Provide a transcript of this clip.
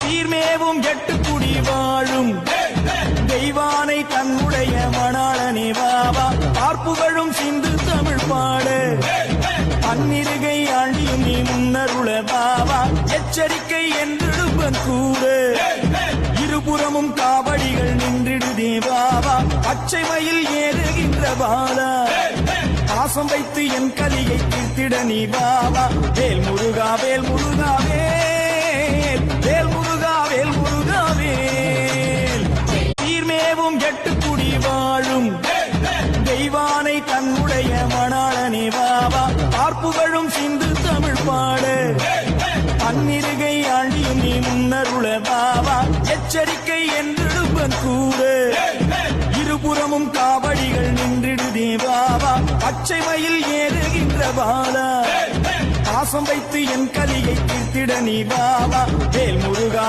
சீர்மேவும் எட்டுக்குடி வாழும் தெய்வானை தன்னுடைய மணாளனே வாவா பார்ப்புகழும் சிந்து தமிழ் பாடு பன்னிருகை ஆண்டியும் நீ முன்னருள பாவா எச்சரிக்கை என்றெடுப்பன் கூடு இருபுறமும் காவடிகள் நின்றிடுதே பாவா பச்சை மயில் ஏறுகின்ற பாலா பாசம் வைத்து என் கலியை தீர்த்திட நீ பாவா வேல் முருகா வேல் முருகா வேல் முருகா வேல் முருகா வேல் சீர்மேவும் எட்டுக்குடி வாழும் தெய்வானை தன்னுடைய மணாளனே வாவா பார்ப்புகழும் சிந்து தமிழ் பாடு பன்னிருகை ஆண்டியும் நீ முன்னருள பாவா எச்சரிக்கை என்றெடுப்பன் கூடு இருபுறமும் காவடிகள் நின்றிடுதே பாவா பச்சை மயில் ஏறுகின்ற பாலா பாசம் வைத்து என் கலியை தீர்த்திட நீ பாவா வேல் முருகா